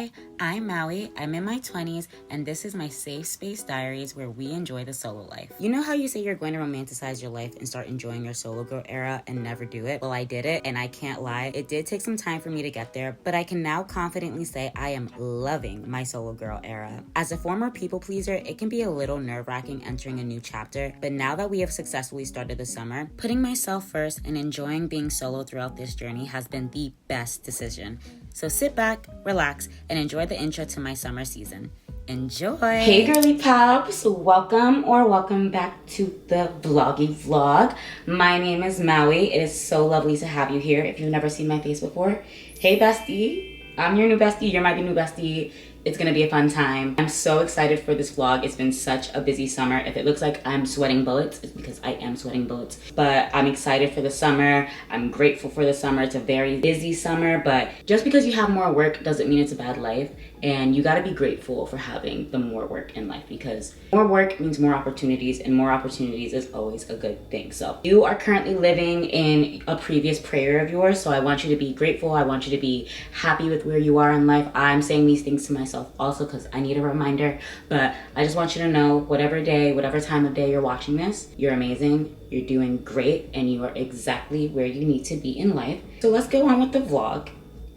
Hi, I'm Maui. I'm in my 20s, and this is my safe space diaries where we enjoy the solo life. You know how you say you're going to romanticize your life and start enjoying your solo girl era and never do it? Well, I did it, and I can't lie. It did take some time for me to get there, but I can now confidently say I am loving my solo girl era. As a former people pleaser, it can be a little nerve-wracking entering a new chapter, but now that we have successfully started the summer, putting myself first and enjoying being solo throughout this journey has been the best decision. So sit back, relax, and enjoy the intro to my summer season. Enjoy! Hey girly pops, welcome back to the vloggy vlog. My name is Maui. It is so lovely to have you here. If you've never seen my face before, hey bestie, I'm your new bestie, you're my new bestie. It's gonna be a fun time. I'm so excited for this vlog. It's been such a busy summer. If it looks like I'm sweating bullets, it's because I am sweating bullets. But I'm excited for the summer. I'm grateful for the summer. It's a very busy summer, but just because you have more work doesn't mean it's a bad life. And you gotta be grateful for having the more work in life, because more work means more opportunities, and more opportunities is always a good thing. So you are currently living in a previous prayer of yours, so I want you to be grateful. I want you to be happy with where you are in life. I'm saying these things to myself also because I need a reminder, but I just want you to know, whatever day, whatever time of day you're watching this, you're amazing, you're doing great, and you are exactly where you need to be in life. So let's go on with the vlog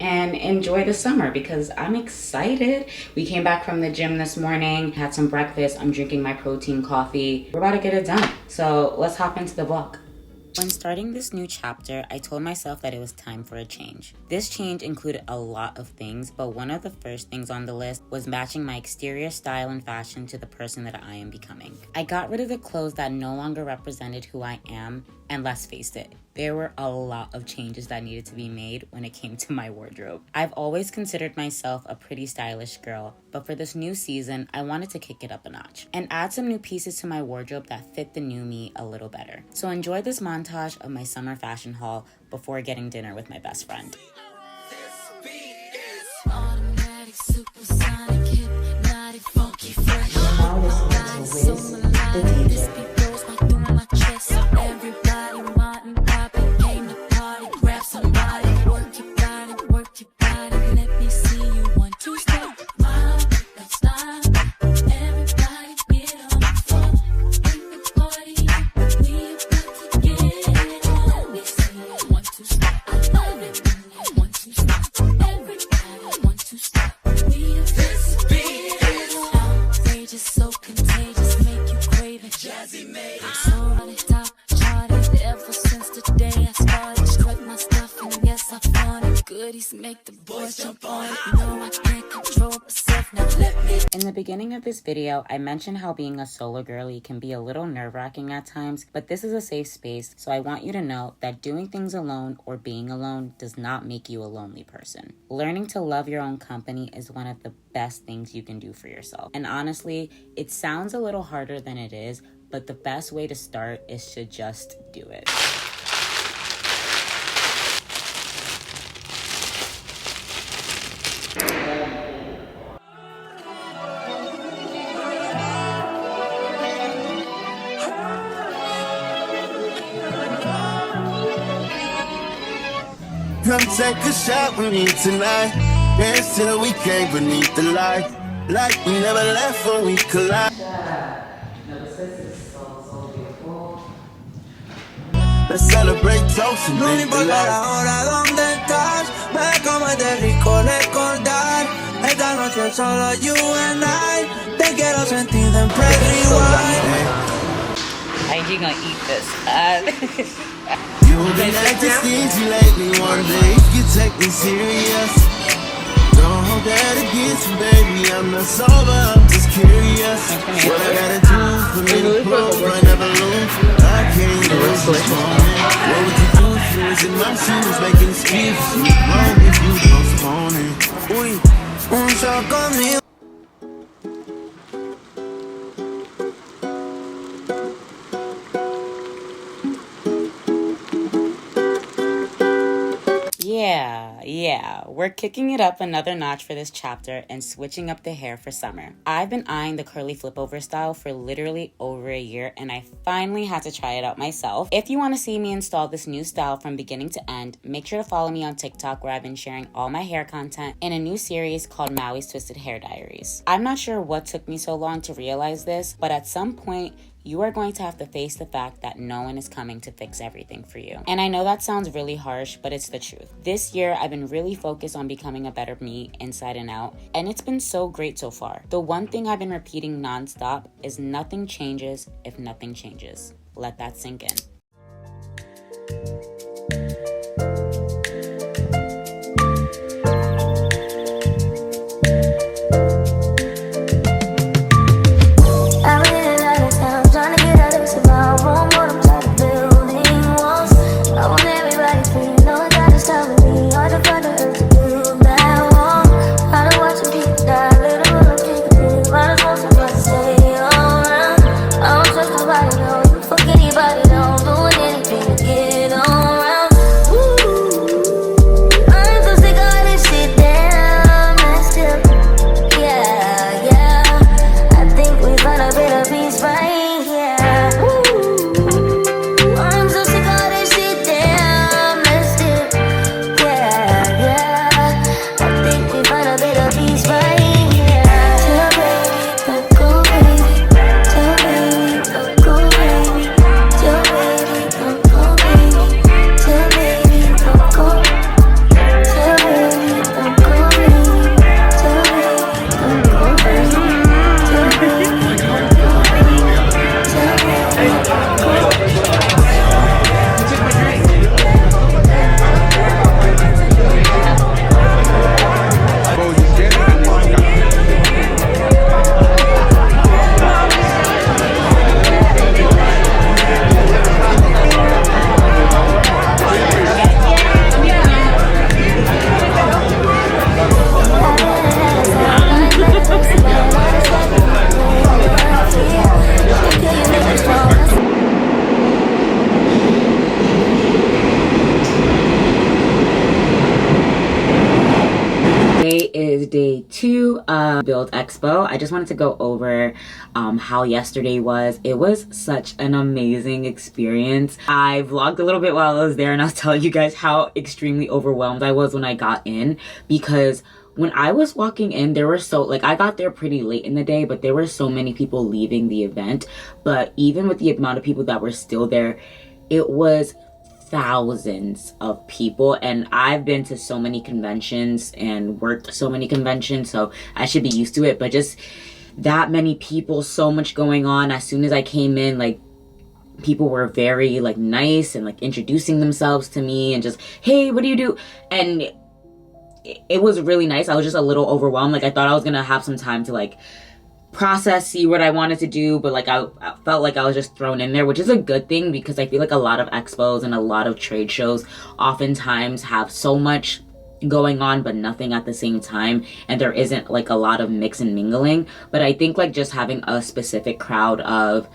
and enjoy the summer because I'm excited. We came back from the gym this morning, had some breakfast. I'm drinking my protein coffee. We're about to get it done. So let's hop into the vlog. When starting this new chapter, I told myself that it was time for a change. This change included a lot of things, but one of the first things on the list was matching my exterior style and fashion to the person that I am becoming. I got rid of the clothes that no longer represented who I am, and let's face it, there were a lot of changes that needed to be made when it came to my wardrobe. I've always considered myself a pretty stylish girl, but for this new season, I wanted to kick it up a notch and add some new pieces to my wardrobe that fit the new me a little better. So enjoy this montage of my summer fashion haul before getting dinner with my best friend. In the beginning of this video, I mentioned how being a solo girly can be a little nerve-wracking at times, but this is a safe space, so I want you to know that doing things alone or being alone does not make you a lonely person. Learning to love your own company is one of the best things you can do for yourself. And honestly, it sounds a little harder than it is, but the best way to start is to just do it. Come take a shot with me tonight. Dance till we can't beneath the light. Like we never left when we collide. Let's celebrate toast and No importa la hora donde estás, ve como es de rico recordar. Esta noche solo you and I. Te quiero sentir en rewind. How you gonna eat this? You've been acting stingy lately, one day you take me serious. Don't hold that against me, baby, I'm not sober, I'm just curious. What I gotta do for me to prove I never lose? I can't lose this moment. What would you do if you was in my shoes, making excuses? What's wrong if you postpone it? Uy, un shot conmigo. Yeah, We're kicking it up another notch for this chapter and switching up the hair for summer. I've been eyeing the curly flip over style for literally over a year, and I finally had to try it out myself. If you want to see me install this new style from beginning to end, make sure to follow me on TikTok, where I've been sharing all my hair content in a new series called Maui's Twisted Hair Diaries. I'm not sure what took me so long to realize this, but at some point, you are going to have to face the fact that no one is coming to fix everything for you. And I know that sounds really harsh, but it's the truth. This year, I've been really focused on becoming a better me inside and out, and it's been so great so far. The one thing I've been repeating nonstop is nothing changes if nothing changes. Let that sink in. Is day 2 of BILD EXPO. I just wanted to go over how yesterday was. It was such an amazing experience. I vlogged a little bit while I was there, and I was telling you guys how extremely overwhelmed I was when I got in, because when I was walking in, there were I got there pretty late in the day, but there were so many people leaving the event. But even with the amount of people that were still there, it was thousands of people. And I've been to so many conventions and worked so many conventions, so I should be used to it. But just that many people, so much going on. As soon as I came in, like, people were very like nice and like introducing themselves to me and just, hey, what do you do? And it was really nice. I was just a little overwhelmed. Like, I thought I was gonna have some time to like process, see what I wanted to do, but like I felt like I was just thrown in there, which is a good thing, because I feel like a lot of expos and a lot of trade shows oftentimes have so much going on but nothing at the same time, and there isn't like a lot of mix and mingling. But I think like just having a specific crowd of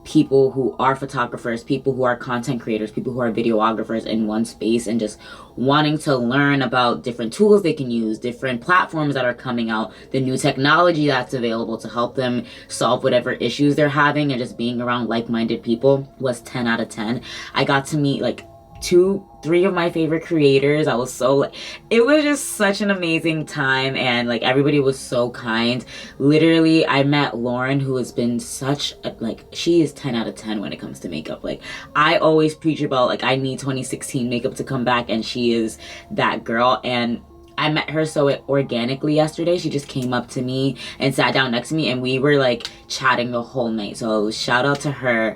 people who are photographers, people who are content creators, people who are videographers in one space, and just wanting to learn about different tools they can use, different platforms that are coming out, the new technology that's available to help them solve whatever issues they're having, and just being around like-minded people was 10 out of 10. I got to meet like 2-3 of my favorite creators. I was so, it was just such an amazing time, and like everybody was so kind. Literally, I met Lauren, who has been such a, like, she is 10 out of 10 when it comes to makeup. Like, I always preach about like I need 2016 makeup to come back, and she is that girl. And I met her so organically yesterday. She just came up to me and sat down next to me, and we were like chatting the whole night. So shout out to her.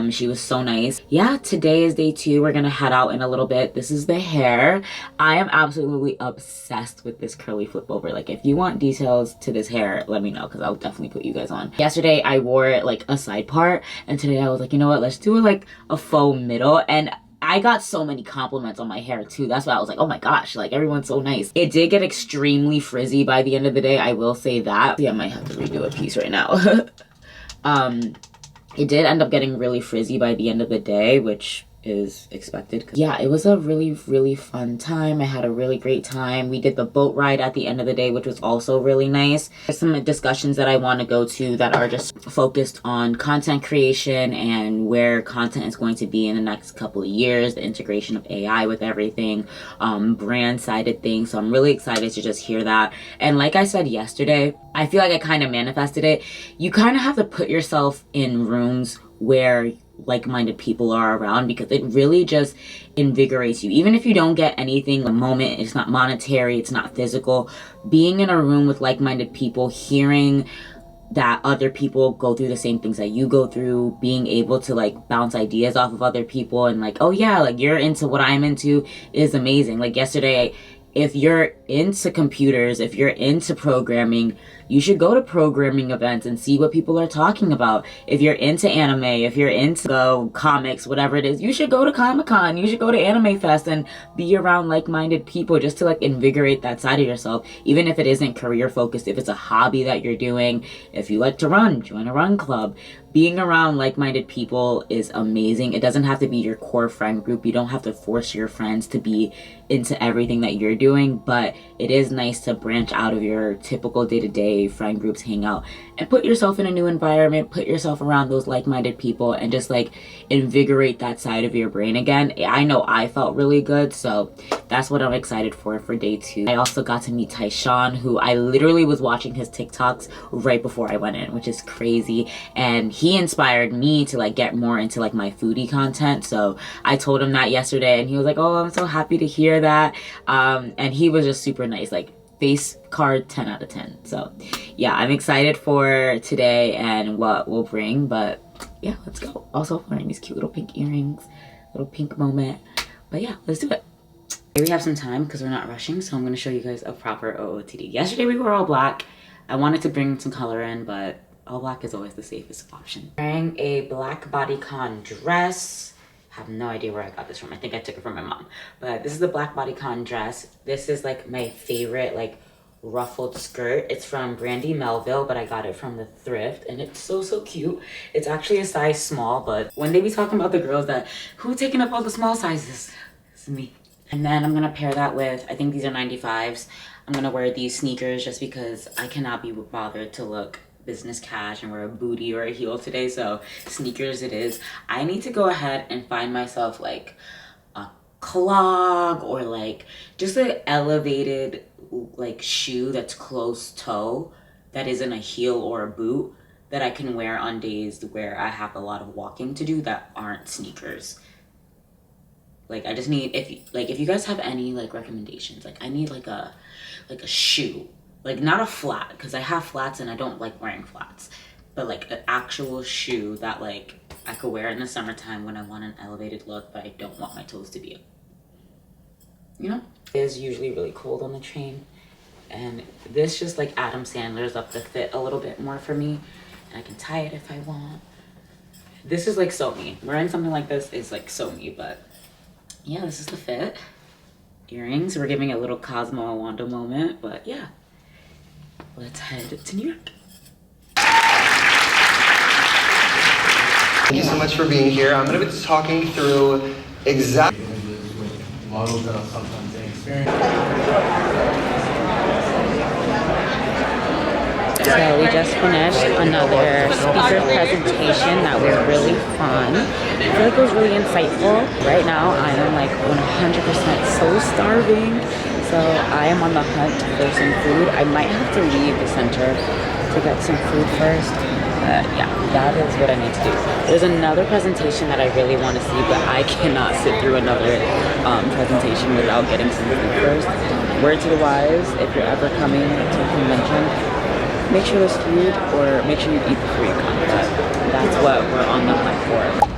She was so nice. Yeah, today is day 2. We're gonna head out in a little bit. This is the hair. I am absolutely obsessed with this curly flip over. Like, if you want details to this hair, let me know, because I'll definitely put you guys on. Yesterday I wore it like a side part, and today I was like, you know what, let's do it like a faux middle. And I got so many compliments on my hair too. That's why I was like, oh my gosh, like everyone's so nice. It did get extremely frizzy by the end of the day, I will say that. Yeah, I might have to redo a piece right now. It did end up getting really frizzy by the end of the day, which is expected. Yeah, it was a really fun time. I had a really great time. We did the boat ride at the end of the day, which was also really nice. There's some discussions that I want to go to that are just focused on content creation and where content is going to be in the next couple of years, the integration of AI with everything, brand sided things. So I'm really excited to just hear that. And like I said yesterday, I feel like I kind of manifested it. You kind of have to put yourself in rooms where like-minded people are around, because it really just invigorates you. Even if you don't get anything the moment, it's not monetary, it's not physical, being in a room with like-minded people, hearing that other people go through the same things that you go through, being able to like bounce ideas off of other people and like, oh yeah, like you're into what I'm into, is amazing. Like yesterday, if you're into computers, if you're into programming, you should go to programming events and see what people are talking about. If you're into anime, if you're into comics, whatever it is, you should go to Comic-Con, you should go to Anime Fest and be around like-minded people just to like invigorate that side of yourself. Even if it isn't career focused, if it's a hobby that you're doing, if you like to run, join a run club. Being around like-minded people is amazing. It doesn't have to be your core friend group. You don't have to force your friends to be into everything that you're doing, but it is nice to branch out of your typical day-to-day friend groups, hang out, and put yourself in a new environment, put yourself around those like-minded people, and just like invigorate that side of your brain again. I know I felt really good, so that's what I'm excited for day 2. I also got to meet Tyshawn, who I literally was watching his TikToks right before I went in, which is crazy, and he inspired me to like get more into like my foodie content. So I told him that yesterday and he was like, oh, I'm so happy to hear that. And he was just super nice, like face card 10 out of 10. So yeah, I'm excited for today and what we'll bring, but yeah, let's go. Also wearing these cute little pink earrings, little pink moment, but yeah, let's do it. Here we have some time because we're not rushing, so I'm going to show you guys a proper OOTD. Yesterday we were all black. I wanted to bring some color in, but all black is always the safest option. Wearing a black bodycon dress. I have no idea where I got this from. I think I took it from my mom. But this is the black bodycon dress. This is like my favorite like ruffled skirt. It's from Brandy Melville, but I got it from the thrift and it's so cute. It's actually a size small, but when they be talking about the girls that who taking up all the small sizes, it's me. And then I'm gonna pair that with, I think these are 95s. I'm gonna wear these sneakers just because I cannot be bothered to look business cash and wear a booty or a heel today, so sneakers it is. I need to go ahead and find myself like a clog or like just an elevated like shoe that's close toe that isn't a heel or a boot that I can wear on days where I have a lot of walking to do that aren't sneakers. Like I just need, if you guys have any like recommendations, like I need like a shoe, like not a flat, because I have flats and I don't like wearing flats, but like an actual shoe that like I could wear in the summertime when I want an elevated look, but I don't want my toes to be up. You know? It is usually really cold on the train, and this just like Adam Sandler's up the fit a little bit more for me, and I can tie it if I want. This is like so me. Wearing something like this is like so me, but yeah, this is the fit. Earrings, we're giving a little Cosmo Wanda moment, but yeah. Let's head to New York. Thank you so much for being here. I'm going to be talking through exactly models that are sometimes inexperienced. So we just finished another speaker presentation that was really fun. I feel like it was really insightful. Right now I am like 100% so starving. So I am on the hunt for some food. I might have to leave the center to get some food first. Yeah, that is what I need to do. There's another presentation that I really want to see, but I cannot sit through another presentation without getting some food first. Word to the wise, if you're ever coming to a convention, make sure there's food or make sure you eat before you come. That's what we're on the hunt for.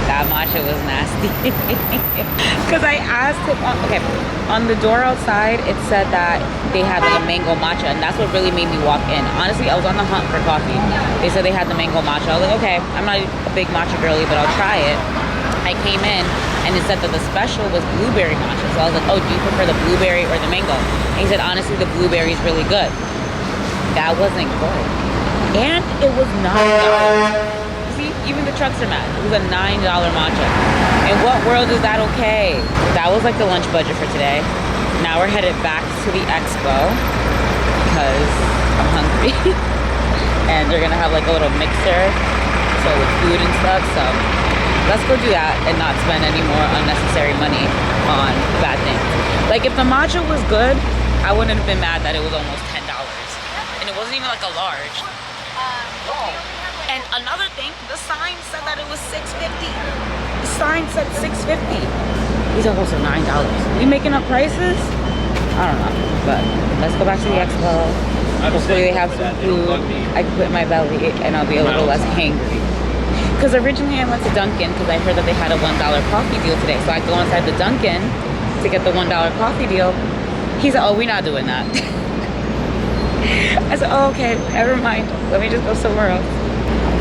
That much matcha was nasty. Because I asked him, okay, on the door outside, it said that they had like a mango matcha, and that's what really made me walk in. Honestly, I was on the hunt for coffee. They said they had the mango matcha. I was like, okay, I'm not a big matcha girly, but I'll try it. I came in, and it said that the special was blueberry matcha. So I was like, oh, do you prefer the blueberry or the mango? And he said, honestly, the blueberry is really good. That wasn't good. And it was $9. See, even the trucks are mad. It was a $9 matcha. In what world is that okay? That was like the lunch budget for today. Now we're headed back to the expo because I'm hungry. And they're gonna have like a little mixer, so with food and stuff. So let's go do that and not spend any more unnecessary money on bad things. Like if the matcha was good, I wouldn't have been mad that it was almost $10. And it wasn't even like a large. And another thing, the sign said that it was $6.50. The sign said $6.50. These are also $9. We making up prices? I don't know. But let's go back to the expo. Hopefully they have some food. I can put in my belly and I'll be a little less hangry. Because originally I went to Dunkin' because I heard that they had a $1 coffee deal today. So I go inside the Dunkin' to get the $1 coffee deal. He said, oh, we're not doing that. I said, oh, okay, never mind. Let me just go somewhere else.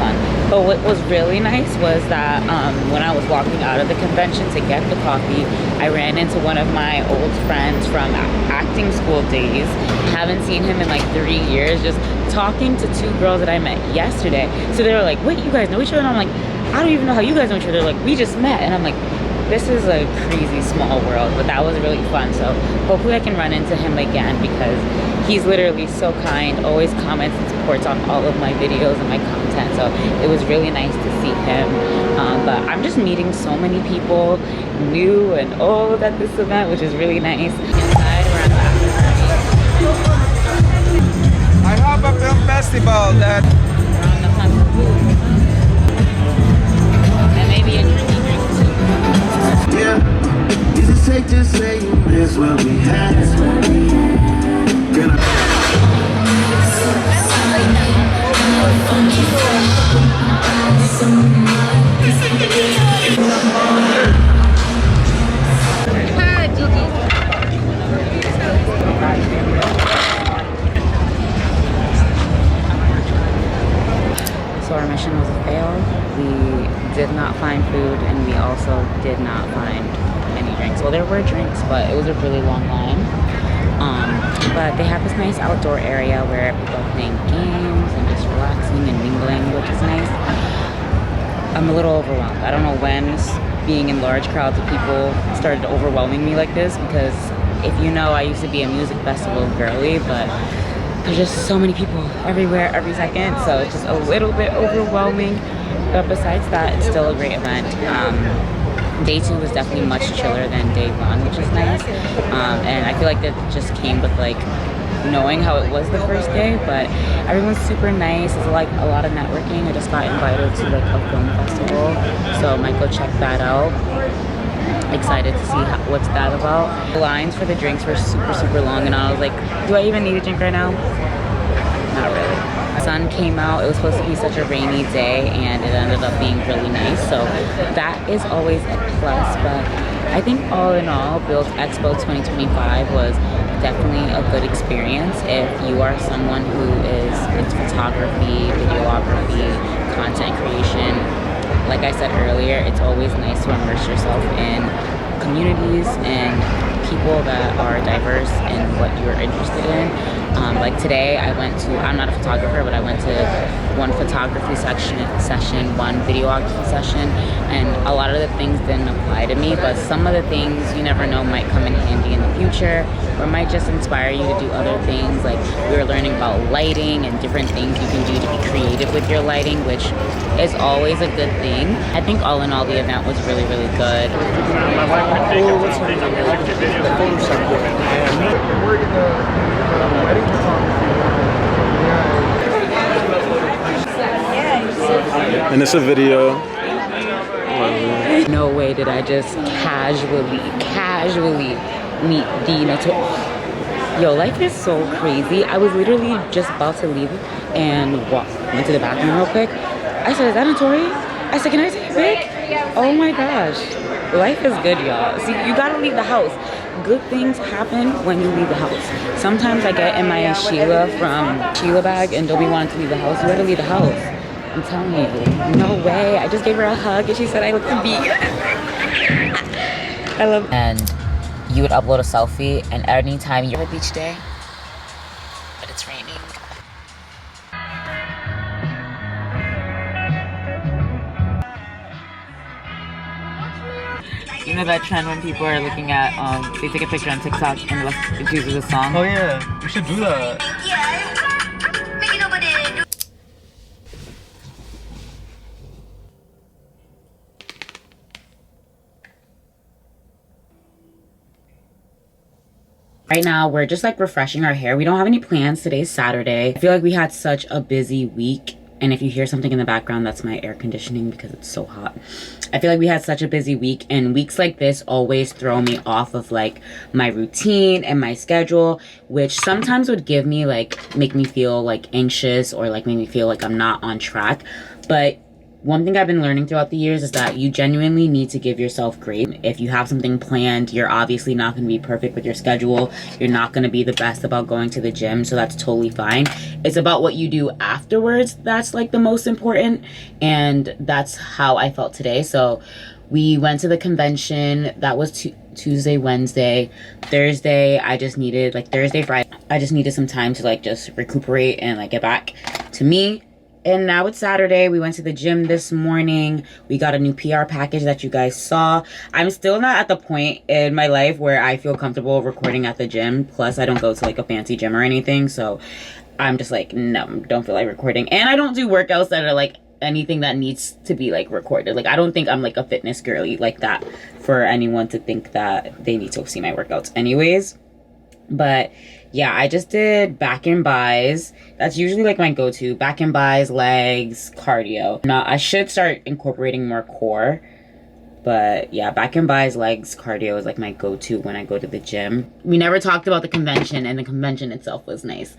Fun. But what was really nice was that when I was walking out of the convention to get the coffee, I ran into one of my old friends from acting school days. Haven't seen him in like 3 years, just talking to two girls that I met yesterday. So they were like, wait, you guys know each other? And I'm like, I don't even know how you guys know each other. They're like, we just met. And I'm like, this is a crazy small world, but that was really fun. So hopefully I can run into him again because he's literally so kind, always comments and supports on all of my videos and my content. So it was really nice to see him. But I'm just meeting so many people, new and old at this event, which is really nice. Inside, we're on the after party. I have a film festival that... We're on the hunt for food. And maybe a drinky drink too. Yeah, is it safe to say you miss what we had? Can So our mission was a fail. We did not find food and we also did not find any drinks. Well, there were drinks, but it was a really long line. But they have this nice outdoor area where people are playing games and just relaxing and mingling, which is nice. I'm a little overwhelmed. I don't know when being in large crowds of people started overwhelming me like this, because if you know, I used to be a music festival girly, but there's just so many people everywhere, every second, so it's just a little bit overwhelming. But besides that, it's still a great event. Day 2 was definitely much chiller than day 1, which is nice. And I feel like that just came with like knowing how it was the first day, but everyone's super nice. There's like a lot of networking. I just got invited to like a film festival, so I might go check that out. Excited to see what's that about. The lines for the drinks were super long, and I was like, do I even need a drink right now? Not really. The sun came out. It was supposed to be such a rainy day, and it ended up being really nice, so that is always a plus. But I think all in all, BILD EXPO 2025 was definitely a good experience if you are someone who is into photography, videography, content creation. Like I said earlier, it's always nice to immerse yourself in communities and people that are diverse in what you're interested in. Like today, I went to, I'm not a photographer, but I went to one photography session, one videography session, and a lot of the things didn't apply to me, but some of the things you never know might come in handy in the future, or might just inspire you to do other things. Like we were learning about lighting and different things you can do to be creative with your lighting, which is always a good thing. I think all in all, the event was really good. And it's a video. No way did I just casually meet the Notorious. Yo, life is so crazy. I was literally just about to leave and went to the bathroom real quick. I said, is that Notorious? I said, can I take a pic? Oh my gosh, life is good, y'all. See, you gotta leave the house. Good things happen when you leave the house. Sometimes I get in my Sheila from Sheila bag and don't be wanting to leave the house. You gotta leave the house. I'm telling you, no way. I just gave her a hug and she said I look the beat. I love. And you would upload a selfie, and anytime you're a beach day, but it's raining. You know that trend when people are looking at, they take a picture on TikTok and it chooses a song? Oh yeah, we should do that. Right now, we're just like refreshing our hair. We don't have any plans. Today's Saturday. I feel like we had such a busy week. And if you hear something in the background, that's my air conditioning because it's so hot. I feel like we had such a busy week, and weeks like this always throw me off of like my routine and my schedule, which sometimes would give me like, make me feel like anxious or like make me feel like I'm not on track. But one thing I've been learning throughout the years is that you genuinely need to give yourself grace. If you have something planned, you're obviously not going to be perfect with your schedule. You're not going to be the best about going to the gym, so that's totally fine. It's about what you do afterwards that's like the most important, and that's how I felt today. So we went to the convention. That was Tuesday, Wednesday. Thursday, I just needed, like Thursday, Friday, I just needed some time to like just recuperate and like get back to me. And now it's Saturday. We went to the gym this morning. We got a new PR package that you guys saw. I'm still not at the point in my life where I feel comfortable recording at the gym. Plus, I don't go to like a fancy gym or anything. So I'm just like, no, don't feel like recording. And I don't do workouts that are like anything that needs to be like recorded. Like, I don't think I'm like a fitness girly like that for anyone to think that they need to see my workouts anyways. But yeah, I just did back and buys. That's usually like my go-to. Back and buys, legs, cardio. Now, I should start incorporating more core. But yeah, back and buys, legs, cardio is like my go-to when I go to the gym. We never talked about the convention, and the convention itself was nice.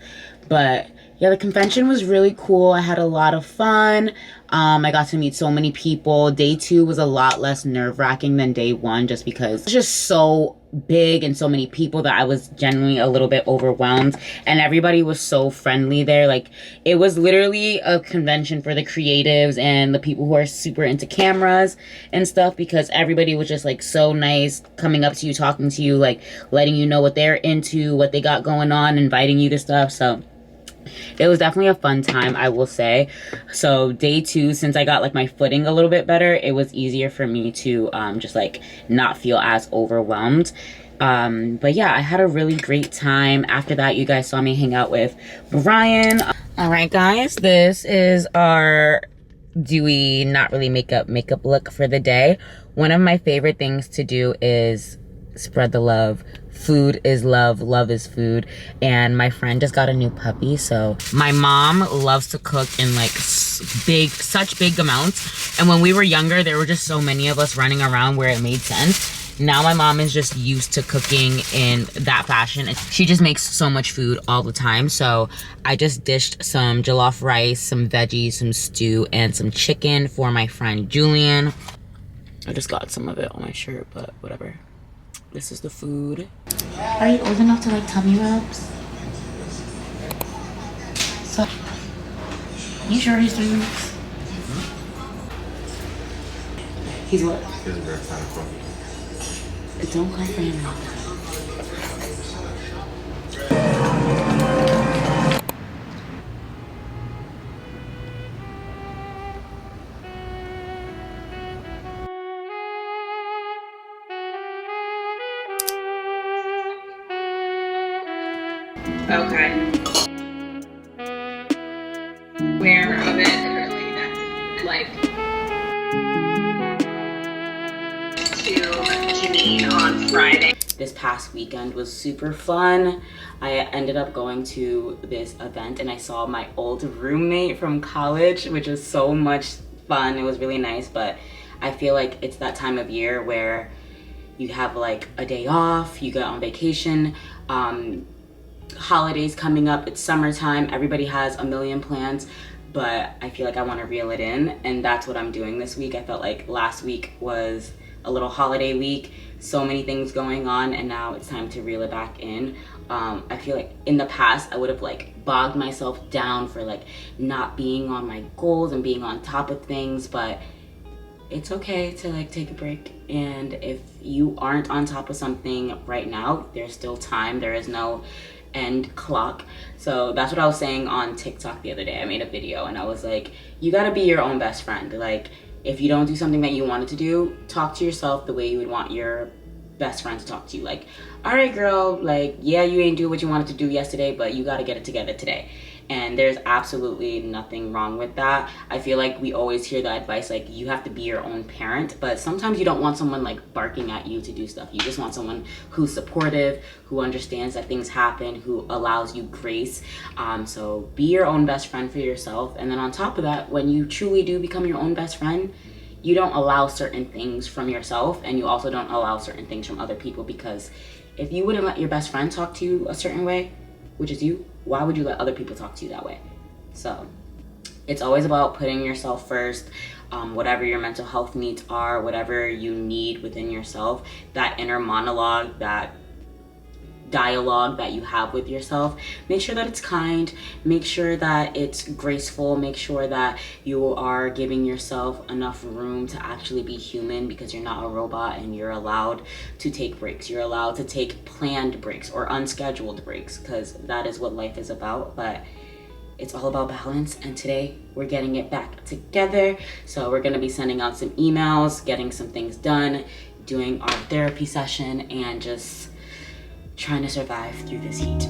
But yeah, the convention was really cool. I had a lot of fun. I got to meet so many people. Day 2 was a lot less nerve-wracking than day 1 just because it's just so big and so many people that I was genuinely a little bit overwhelmed, and everybody was so friendly there. Like, it was literally a convention for the creatives and the people who are super into cameras and stuff, because everybody was just like so nice, coming up to you, talking to you, like letting you know what they're into, what they got going on, inviting you to stuff. So it was definitely a fun time, I will say. So day 2, since I got like my footing a little bit better, it was easier for me to just like not feel as overwhelmed. But yeah, I had a really great time. After that, you guys saw me hang out with Brian. All right, guys, this is our dewy, not really makeup look for the day. One of my favorite things to do is spread the love. Food is love, love is food. And my friend just got a new puppy, so my mom loves to cook in like such big amounts. And when we were younger, there were just so many of us running around where it made sense. Now my mom is just used to cooking in that fashion. She just makes so much food all the time. So I just dished some jollof rice, some veggies, some stew, and some chicken for my friend Julian. I just got some of it on my shirt, but whatever. This is the food. Are you old enough to like tummy rubs? So, you sure he's 3 weeks? He's what? He's a very fine coffee. Don't come for him now. Okay. Aware of it early next, like, to Janine on Friday. This past weekend was super fun. I ended up going to this event and I saw my old roommate from college, which was so much fun. It was really nice, but I feel like it's that time of year where you have like a day off, you go on vacation, holidays coming up, it's summertime, everybody has a million plans, but I feel like I want to reel it in, and that's what I'm doing this week. I felt like last week was a little holiday week, so many things going on, and now it's time to reel it back in. I feel like in the past I would have like bogged myself down for like not being on my goals and being on top of things, but it's okay to like take a break. And if you aren't on top of something right now, there's still time. There is no end clock. So that's what I was saying on TikTok the other day. I made a video and I was like, you gotta be your own best friend. Like, if you don't do something that you wanted to do, talk to yourself the way you would want your best friend to talk to you. Like, all right, girl, like, yeah, you ain't do what you wanted to do yesterday, but you gotta get it together today. And there's absolutely nothing wrong with that. I feel like we always hear the advice, like, you have to be your own parent, but sometimes you don't want someone like barking at you to do stuff. You just want someone who's supportive, who understands that things happen, who allows you grace. So be your own best friend for yourself. And then on top of that, when you truly do become your own best friend, you don't allow certain things from yourself, and you also don't allow certain things from other people, because if you wouldn't let your best friend talk to you a certain way, which is you, why would you let other people talk to you that way? So it's always about putting yourself first. Whatever your mental health needs are, whatever you need within yourself, that inner monologue, that dialogue that you have with yourself, make sure that it's kind, make sure that it's graceful, make sure that you are giving yourself enough room to actually be human, because you're not a robot, and you're allowed to take breaks. You're allowed to take planned breaks or unscheduled breaks, because that is what life is about. But it's all about balance, and today we're getting it back together. So we're going to be sending out some emails, getting some things done, doing our therapy session, and just trying to survive through this heat.